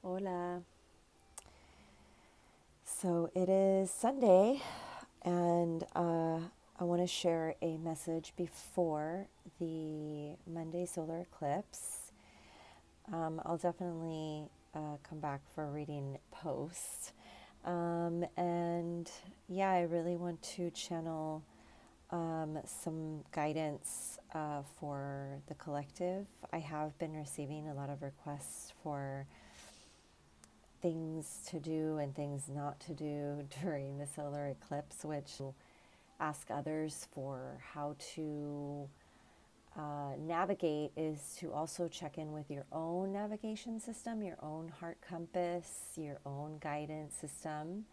Hola. So it is Sunday, and I want to share a message before the Monday solar eclipse. I'll definitely come back for reading post. And yeah, I really want to channel some guidance for the collective. I have been receiving a lot of requests for things to do and things not to do during the solar eclipse, which ask others for how to navigate is to also check in with your own navigation system, your own heart compass, your own guidance system.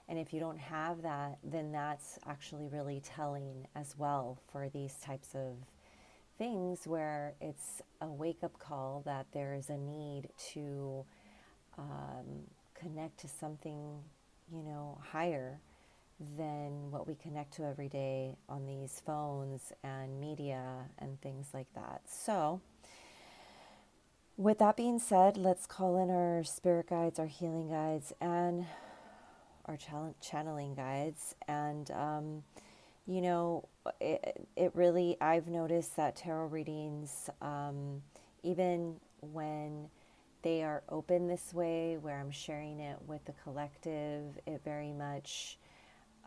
And if you don't have that, then that's actually really telling as well for these types of things where it's a wake-up call that there is a need to connect to something, higher than what we connect to every day on these phones and media and things like that. So, with that being said, let's call in our spirit guides, our healing guides, and our channeling guides. And, it really, I've noticed that tarot readings, even when they are open this way, where I'm sharing it with the collective, it very much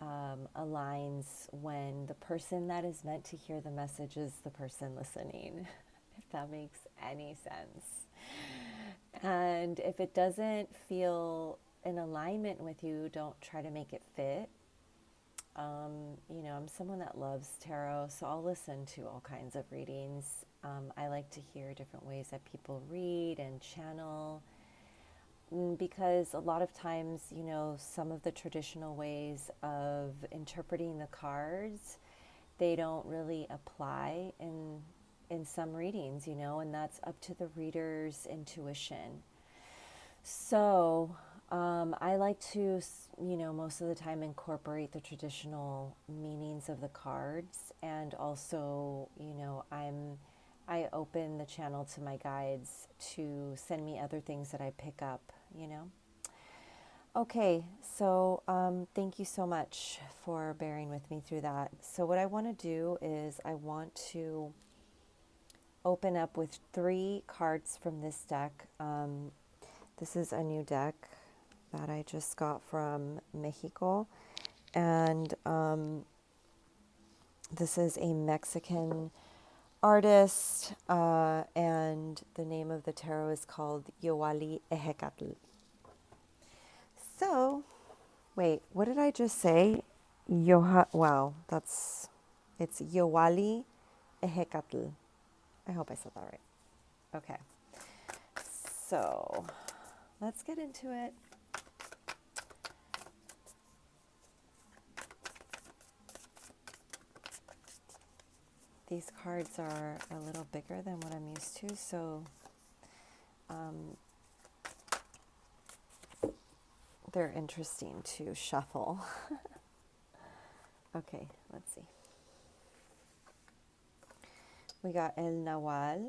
aligns when the person that is meant to hear the message is the person listening, if that makes any sense. And if it doesn't feel in alignment with you, don't try to make it fit. I'm someone that loves tarot, so I'll listen to all kinds of readings. I like to hear different ways that people read and channel, because a lot of times, some of the traditional ways of interpreting the cards, they don't really apply in some readings, and that's up to the reader's intuition. So I like to, most of the time incorporate the traditional meanings of the cards, and also, I open the channel to my guides to send me other things that I pick up. Okay, so thank you so much for bearing with me through that. So what I want to do is I want to open up with 3 cards from this deck. This is a new deck that I just got from Mexico, and this is a Mexican artist, and the name of the tarot is called Yowali Ehecatl. So, wait, what did I just say? Wow, it's Yowali Ehecatl. I hope I said that right. Okay, so let's get into it. These cards are a little bigger than what I'm used to, so they're interesting to shuffle. Okay, let's see. We got El Nawal,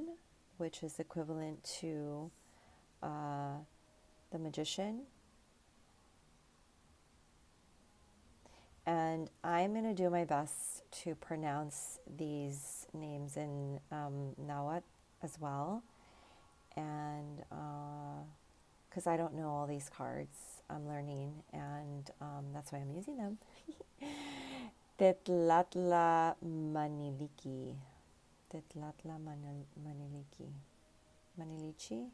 which is equivalent to the Magician. And I'm going to do my best to pronounce these names in Nahuatl as well. And because I don't know all these cards, I'm learning, and that's why I'm using them. Tetlatla Maniliki. Tetlatla Maniliki. Manilichi?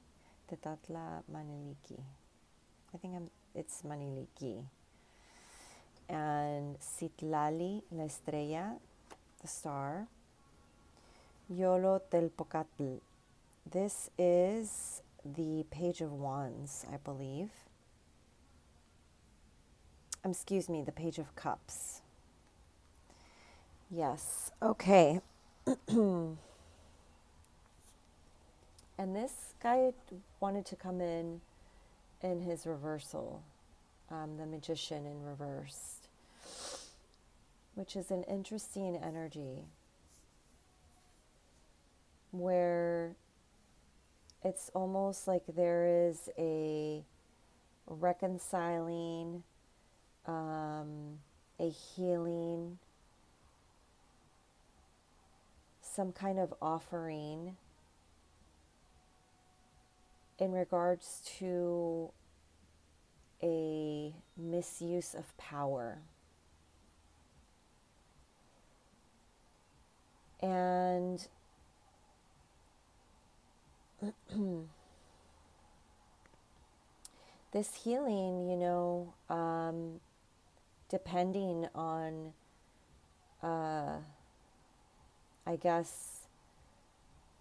Tetlatla Maniliki. I think it's Maniliki. And Citlali la Estrella, the star. Yolo Telpocatl. This is the Page of Wands, I believe. Excuse me, the Page of Cups. Yes, okay. And this guy wanted to come in his reversal, the Magician in reversed, which is an interesting energy where it's almost like there is a reconciling, a healing, some kind of offering in regards to a misuse of power. And this healing, depending on, I guess,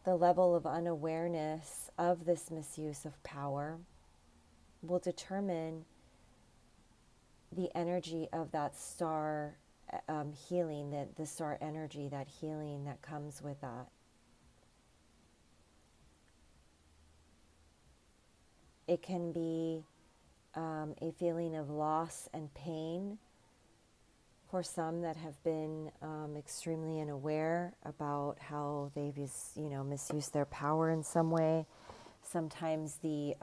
the level of unawareness of this misuse of power, will determine the energy of that star healing, the star energy, that healing that comes with that. It can be a feeling of loss and pain for some that have been extremely unaware about how they've misused their power in some way. Sometimes the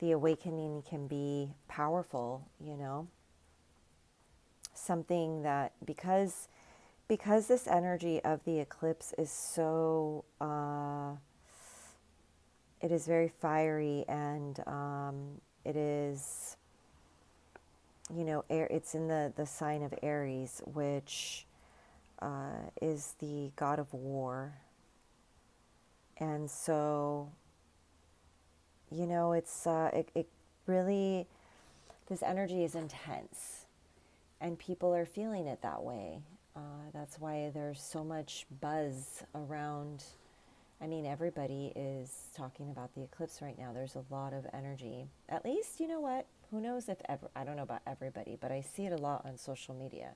awakening can be powerful, something that because this energy of the eclipse is so it is very fiery, and it is, it's in the sign of Aries, which is the god of war. And so, it really, this energy is intense, and people are feeling it that way. That's why there's so much buzz around. I mean, everybody is talking about the eclipse right now. There's a lot of energy. At least, you know what? Who knows if ever, I don't know about everybody, but I see it a lot on social media.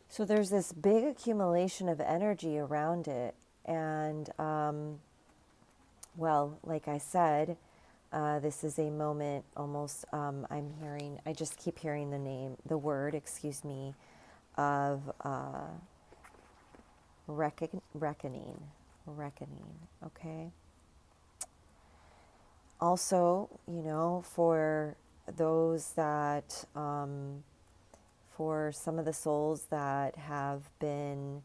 So there's this big accumulation of energy around it. And, well, like I said, this is a moment almost, I just keep hearing the word, of reckoning, okay? Also, for those that, for some of the souls that have been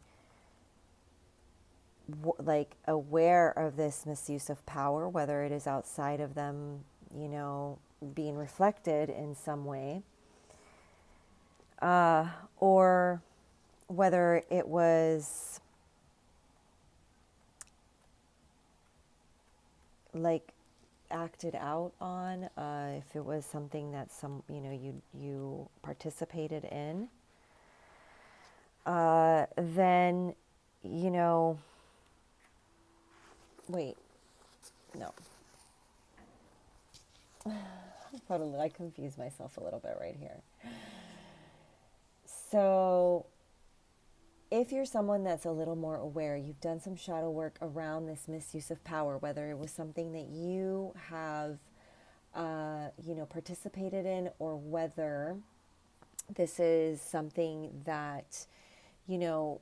aware of this misuse of power, whether it is outside of them, being reflected in some way, or whether it was acted out on, if it was something that you participated in, then wait, no. I confused myself a little bit right here. So if you're someone that's a little more aware, you've done some shadow work around this misuse of power, whether it was something that you have, participated in, or whether this is something that, you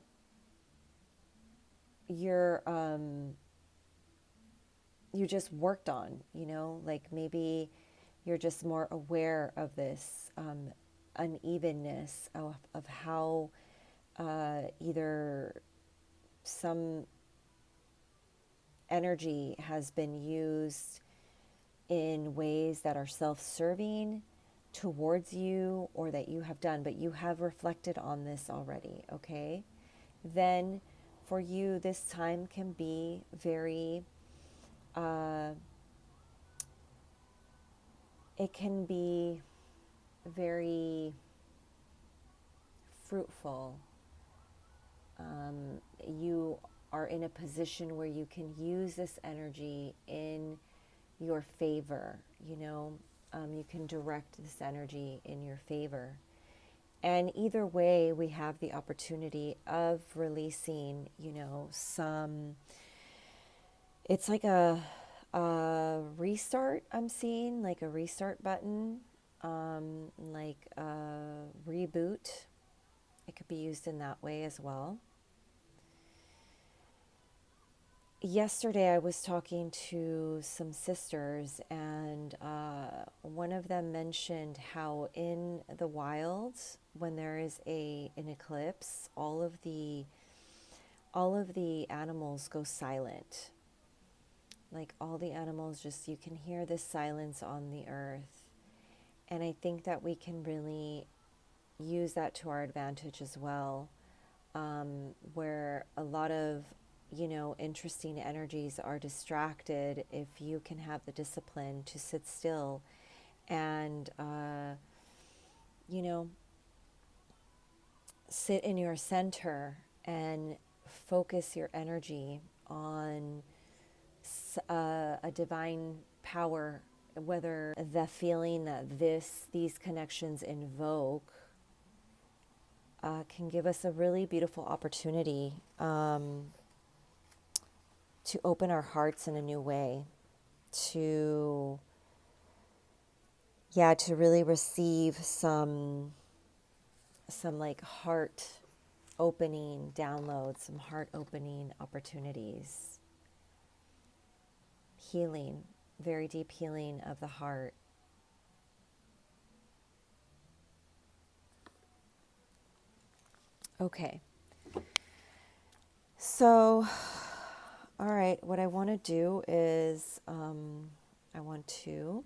just worked on, maybe you're just more aware of this unevenness of how either some energy has been used in ways that are self-serving towards you, or that you have done, but you have reflected on this already, okay? Then for you, this time can be very, it can be very fruitful. You are in a position where you can use this energy in your favor, you can direct this energy in your favor. And either way, we have the opportunity of releasing, it's like a restart, I'm seeing, like a restart button, like a reboot. It could be used in that way as well. yesterday I was talking to some sisters, and one of them mentioned how in the wild, when there is an eclipse, all of the animals go silent. Like all the animals, just you can hear this silence on the earth. And I think that we can really use that to our advantage as well, where a lot of, interesting energies are distracted. If you can have the discipline to sit still and, you know, sit in your center and focus your energy on a divine power, whether the feeling that these connections invoke can give us a really beautiful opportunity to open our hearts in a new way, to to really receive some like heart opening downloads, some heart opening opportunities, healing, very deep healing of the heart. Okay. So, all right, what I want to do is I want to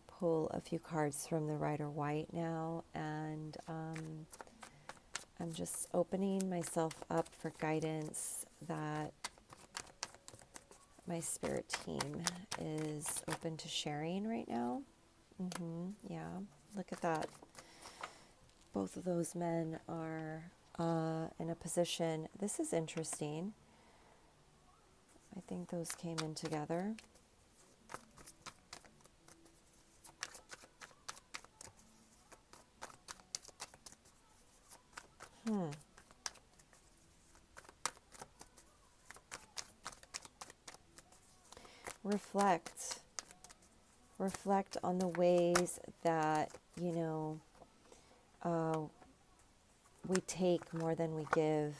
pull a few cards from the Rider White now, and I'm just opening myself up for guidance that my spirit team is open to sharing right now. Yeah, look at that. Both of those men are in a position. This is interesting. I think those came in together. Reflect. Reflect on the ways that, we take more than we give.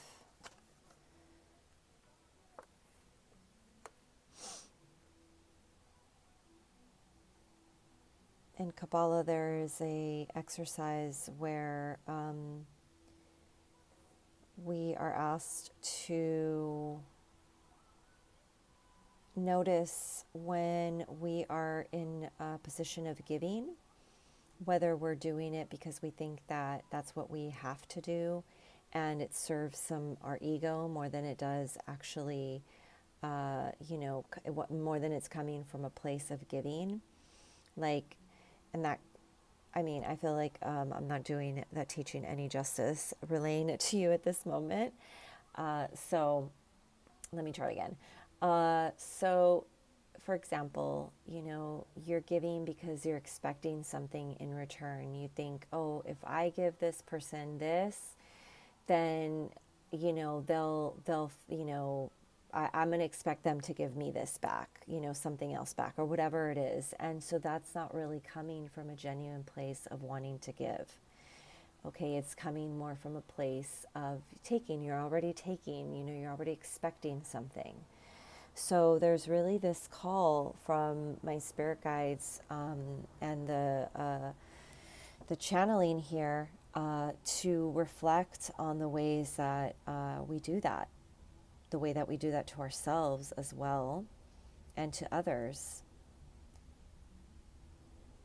In Kabbalah, there is a exercise where we are asked to notice when we are in a position of giving, whether we're doing it because we think that that's what we have to do and it serves our ego more than it does actually, more than it's coming from a place of giving. Like, and that, I mean, I feel like I'm not doing that teaching any justice relaying it to you at this moment. So let me try again. So, for example, you're giving because you're expecting something in return. You think, oh, if I give this person this, then, I'm going to expect them to give me this back, something else back or whatever it is. And so that's not really coming from a genuine place of wanting to give. Okay, it's coming more from a place of taking. You're already taking, you're already expecting something. So there's really this call from my spirit guides and the channeling here to reflect on the ways that we do that, the way that we do that to ourselves as well and to others.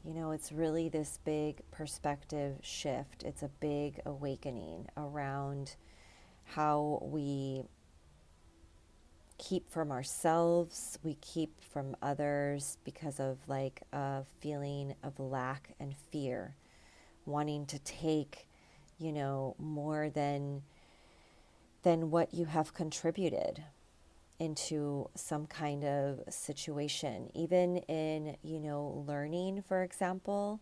It's really this big perspective shift. It's a big awakening around how we keep from ourselves, we keep from others because of like a feeling of lack and fear, wanting to take, more than what you have contributed into some kind of situation. Even in, learning, for example,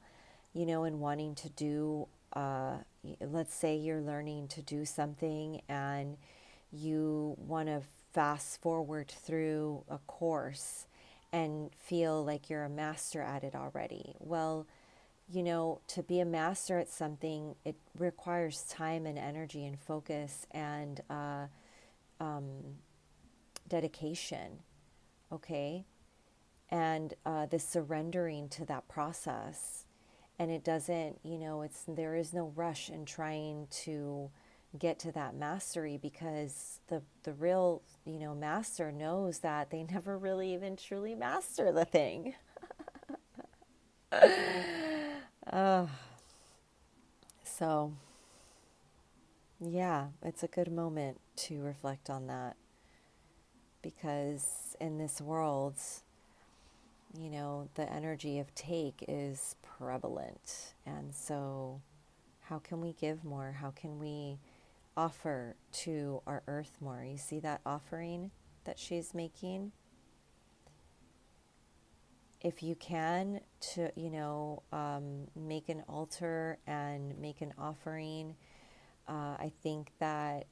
and wanting to do, let's say you're learning to do something and you want to fast forward through a course and feel like you're a master at it already. Well, to be a master at something, it requires time and energy and focus and dedication, okay? And the surrendering to that process. And it doesn't, there is no rush in trying to get to that mastery, because the real, master knows that they never really even truly master the thing. So, yeah, it's a good moment to reflect on that, because in this world, the energy of take is prevalent. And so, how can we give more? How can we offer to our earth more? You see that offering that she's making? If you can, to, make an altar and make an offering, I think that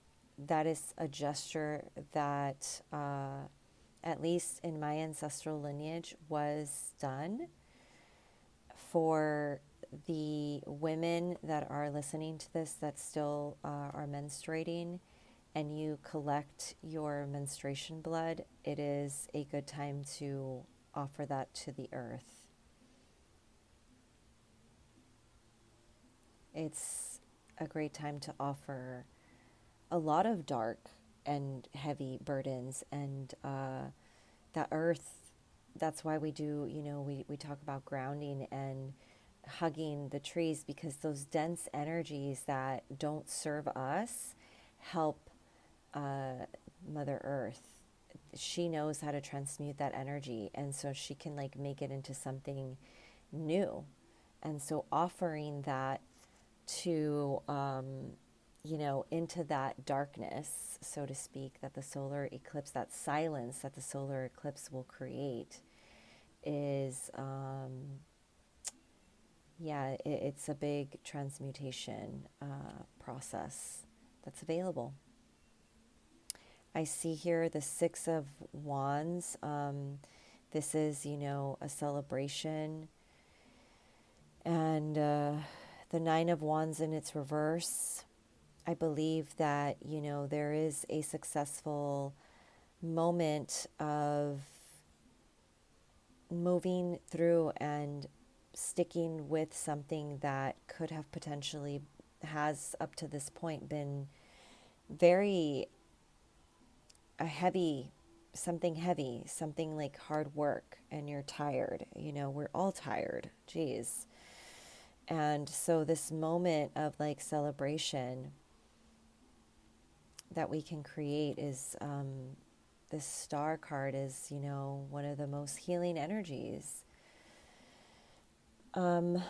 that is a gesture that, at least in my ancestral lineage, was done for the women that are listening to this that still are menstruating, and you collect your menstruation blood. It is a good time to offer that to the earth. It's a great time to offer a lot of dark and heavy burdens, and that earth. That's why we do, we talk about grounding and hugging the trees, because those dense energies that don't serve us help Mother Earth. She knows how to transmute that energy, and so she can like make it into something new. And so offering that to, into that darkness, so to speak, that the solar eclipse, that silence that the solar eclipse will create, is, it's a big transmutation process that's available. I see here the Six of Wands. This is, a celebration. And the Nine of Wands in its reverse. I believe that, there is a successful moment of moving through and sticking with something that could have potentially, has up to this point, been very heavy, something like hard work, and you're tired. We're all tired. Geez. And so this moment of like celebration that we can create is, this star card is, one of the most healing energies. I'm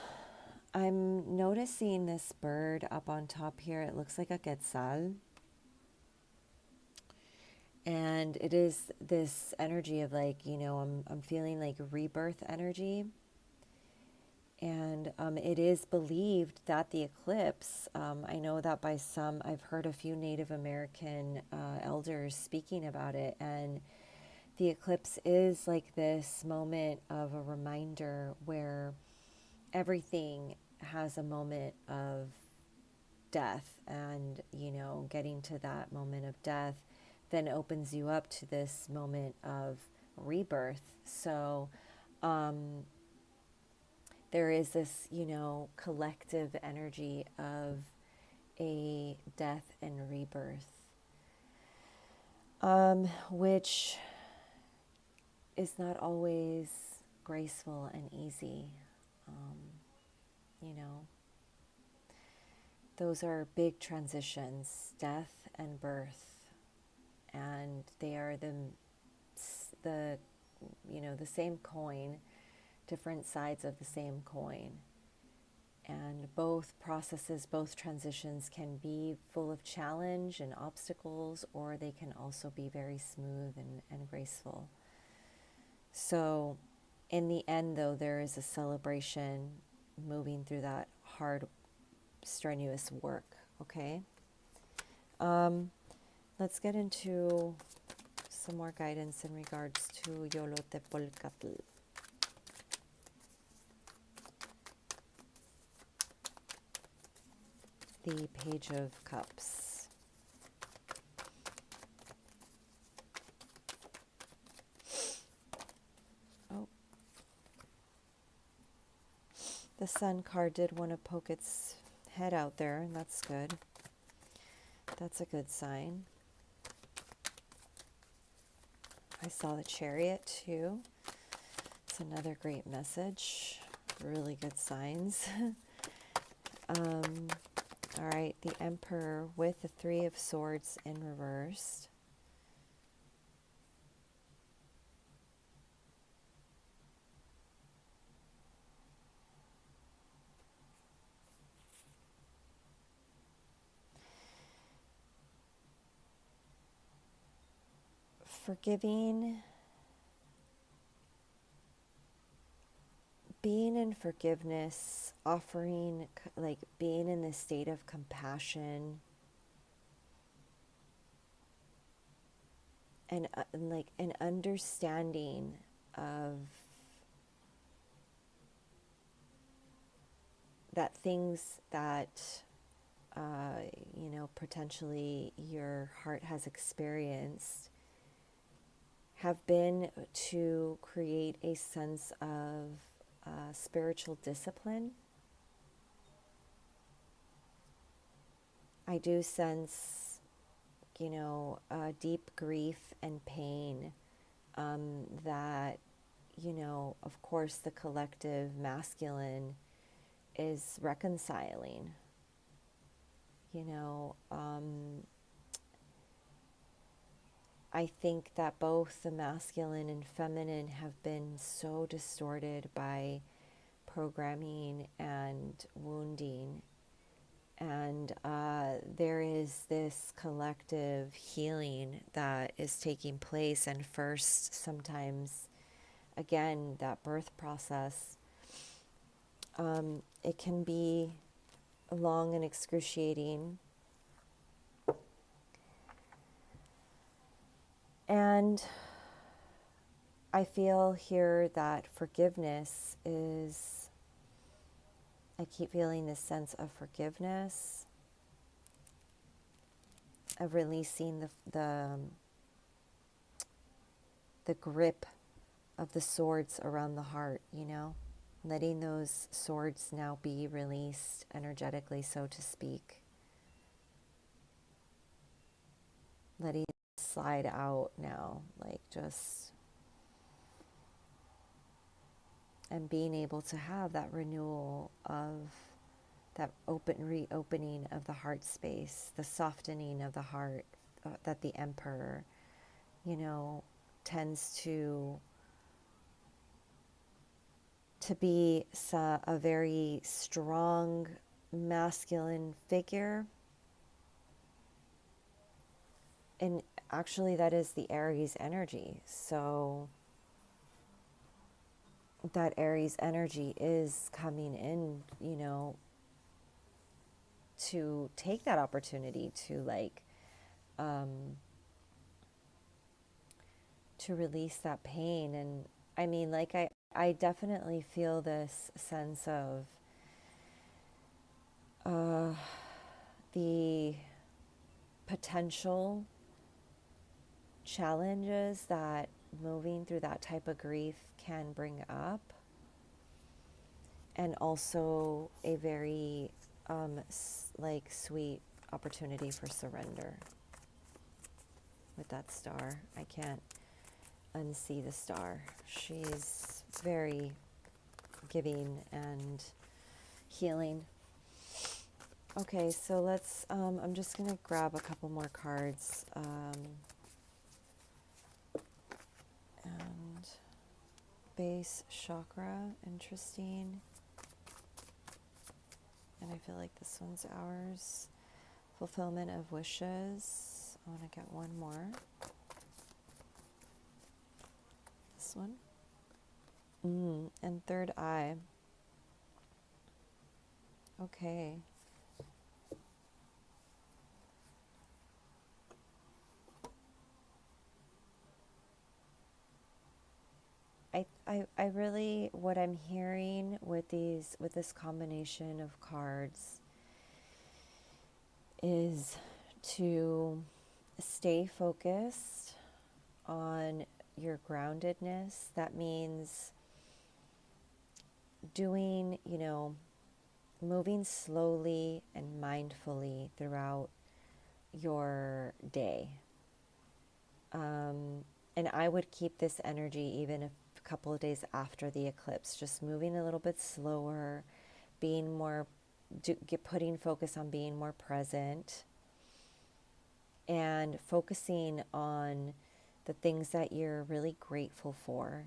noticing this bird up on top here. It looks like a quetzal. And it is this energy of like, I'm feeling like rebirth energy. And it is believed that the eclipse, I know that by some, I've heard a few Native American elders speaking about it, and the eclipse is like this moment of a reminder where everything has a moment of death, and, getting to that moment of death then opens you up to this moment of rebirth. So, there is this, collective energy of a death and rebirth, which is not always graceful and easy. Those are big transitions, death and birth, and they are the same coin, different sides of the same coin. And both processes, both transitions can be full of challenge and obstacles, or they can also be very smooth and graceful. So in the end, though, there is a celebration moving through that hard, strenuous work, okay? Let's get into some more guidance in regards to Yolotepolcatl. The Page of Cups. The Sun card did want to poke its head out there, and that's good. That's a good sign. I saw the Chariot too. It's another great message. Really good signs. All right, the Emperor with the Three of Swords in reversed. Forgiving, being in forgiveness, offering, like being in this state of compassion, and like an understanding of that things that you know, potentially your heart has experienced have been to create a sense of spiritual discipline. I do sense, you know, deep grief and pain that, you know, of course, the collective masculine is reconciling. You know, I think that both the masculine and feminine have been so distorted by programming and wounding. And there is this collective healing that is taking place. And first, sometimes, again, that birth process, it can be long and excruciating. And I feel here that forgiveness is, I keep feeling this sense of forgiveness, of releasing the grip of the swords around the heart, you know, letting those swords now be released energetically, so to speak. Letting it slide out now, like just, and being able to have that renewal of that reopening of the heart space, the softening of the heart that the Emperor, you know, tends to be a very strong masculine figure. And actually that is the Aries energy. So that Aries energy is coming in, you know, to take that opportunity to like to release that pain. And I mean, like I definitely feel this sense of the potential challenges that moving through that type of grief can bring up, and also a very like sweet opportunity for surrender with that star. I can't unsee the star. She's very giving and healing. Okay, so let's, I'm just going to grab a couple more cards. And base chakra, interesting. And I feel like this one's ours. Fulfillment of wishes. I want to get one more. This one. And third eye. Okay. I really, what I'm hearing with this combination of cards is to stay focused on your groundedness. That means doing, moving slowly and mindfully throughout your day. And I would keep this energy even a couple of days after the eclipse, just moving a little bit slower, being more, putting focus on being more present, and focusing on the things that you're really grateful for,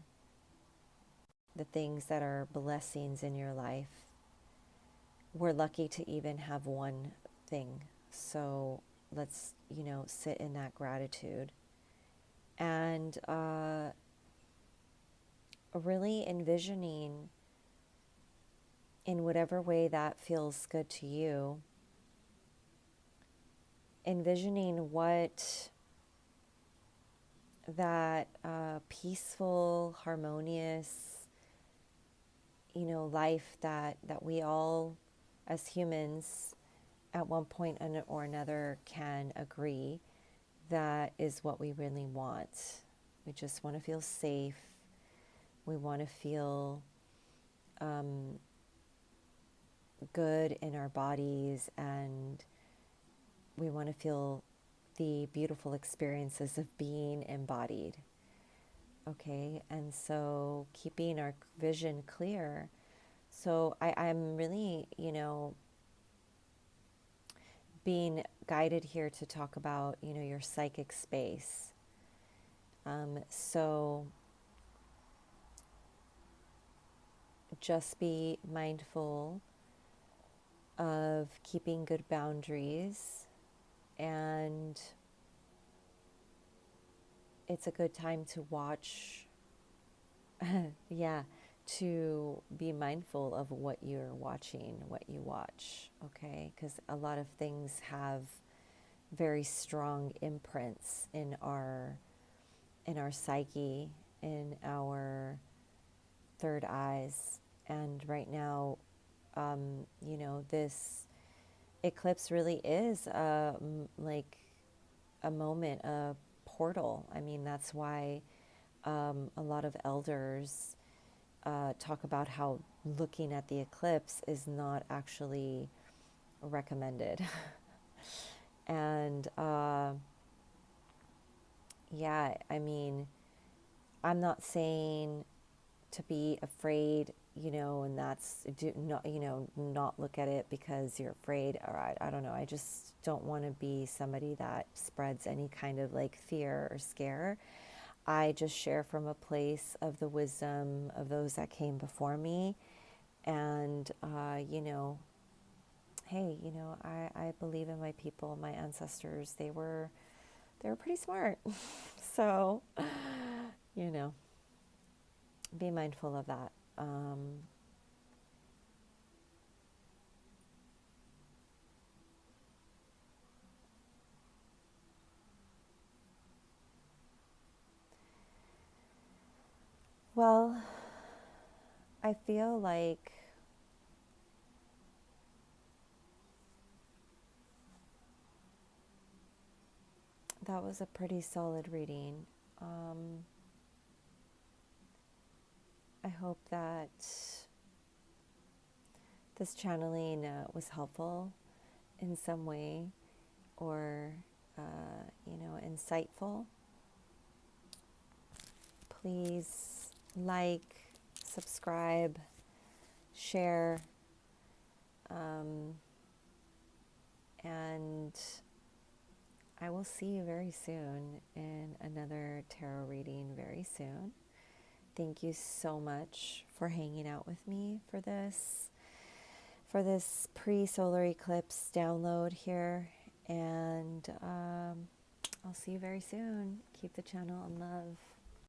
the things that are blessings in your life. We're lucky to even have one thing. So let's, sit in that gratitude. And really envisioning, in whatever way that feels good to you, envisioning what that peaceful, harmonious, life that we all, as humans, at one point or another can agree that is what we really want. We just want to feel safe. We want to feel good in our bodies, and we want to feel the beautiful experiences of being embodied. Okay, and so keeping our vision clear. So I'm really, being guided here to talk about, your psychic space. So just be mindful of keeping good boundaries, and it's a good time to watch. Yeah, to be mindful of what you're watching, what you watch, okay? Because a lot of things have very strong imprints in our psyche, in our third eyes. And right now, this eclipse really is like a moment, a portal. I mean, that's why a lot of elders talk about how looking at the eclipse is not actually recommended. And yeah, I mean, I'm not saying to be afraid, and that's not, not look at it because you're afraid. Or I don't know. I just don't want to be somebody that spreads any kind of like fear or scare. I just share from a place of the wisdom of those that came before me. And, hey, I believe in my people, my ancestors. They were pretty smart. So, you know, be mindful of that. Well, I feel like that was a pretty solid reading. I hope that this channeling was helpful in some way, or, insightful. Please like, subscribe, share, and I will see you very soon in another tarot reading very soon. Thank you so much for hanging out with me for this pre-solar eclipse download here. And I'll see you very soon. Keep the channel in love.